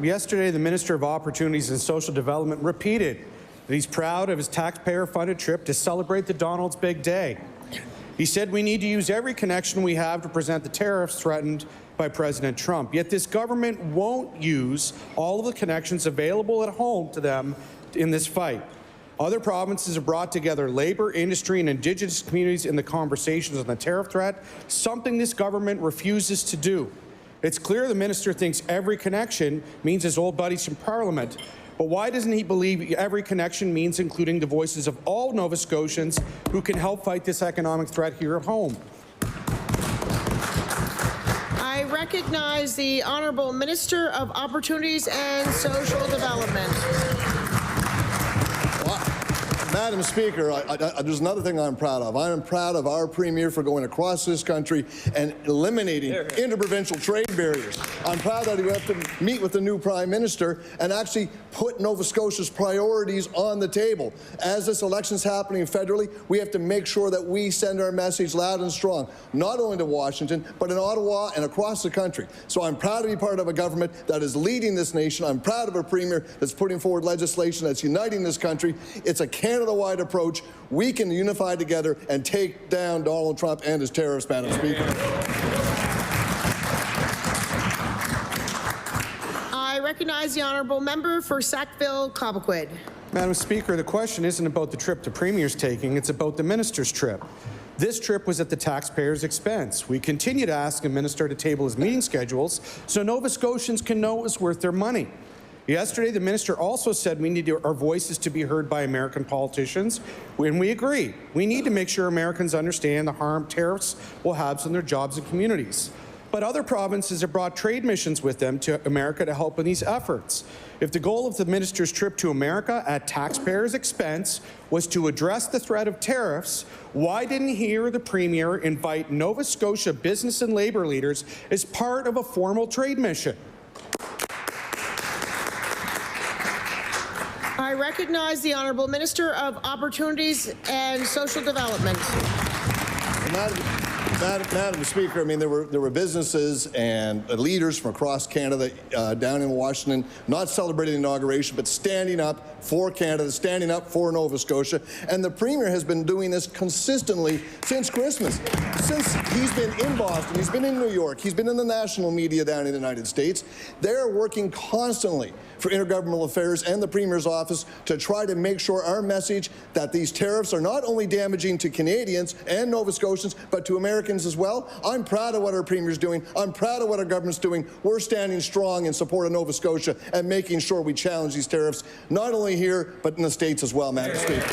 Yesterday, the Minister of Opportunities and Social Development repeated that he's proud of his taxpayer-funded trip to celebrate the Donald's Big Day. He said we need to use every connection we have to present the tariffs threatened by President Trump. Yet this government won't use all of the connections available at home to them in this fight. Other provinces have brought together labour, industry and Indigenous communities in the conversations on the tariff threat, something this government refuses to do. It's clear the minister thinks every connection means his old buddies from Parliament, but why doesn't he believe every connection means including the voices of all Nova Scotians who can help fight this economic threat here at home? I recognize the Honourable Minister of Opportunities and Social Development. Madam Speaker, there's another thing I'm proud of. I am proud of our Premier for going across this country and eliminating interprovincial trade barriers. I'm proud that he had to meet with the new Prime Minister and actually put Nova Scotia's priorities on the table. As this election's happening federally, we have to make sure that we send our message loud and strong, not only to Washington, but in Ottawa and across the country. So I'm proud to be part of a government that is leading this nation. I'm proud of a Premier that's putting forward legislation that's uniting this country. It's a Canada-wide approach. We can unify together and take down Donald Trump and his tariffs, Madam Speaker. I recognize the Honourable Member for Sackville-Cobequid. Madam Speaker, the question isn't about the trip the Premier's taking, it's about the Minister's trip. This trip was at the taxpayers' expense. We continue to ask the Minister to table his meeting schedules so Nova Scotians can know it was worth their money. Yesterday, the Minister also said we need our voices to be heard by American politicians, and we agree. We need to make sure Americans understand the harm tariffs will have on their jobs and communities. But other provinces have brought trade missions with them to America to help in these efforts. If the goal of the Minister's trip to America at taxpayers' expense was to address the threat of tariffs, why didn't he or the Premier invite Nova Scotia business and labour leaders as part of a formal trade mission? I recognize the Honourable Minister of Opportunities and Social Development. Madam Speaker, I mean, there were businesses and leaders from across Canada down in Washington not celebrating the inauguration, but standing up for Canada, standing up for Nova Scotia. And the Premier has been doing this consistently since Christmas. Since he's been in Boston, he's been in New York, he's been in the national media down in the United States. They're working constantly for Intergovernmental Affairs and the Premier's office to try to make sure our message that these tariffs are not only damaging to Canadians and Nova Scotians, but to Americans as well. I'm proud of what our Premier's doing. I'm proud of what our government's doing. We're standing strong in support of Nova Scotia and making sure we challenge these tariffs, not only here, but in the States as well, Madam Speaker.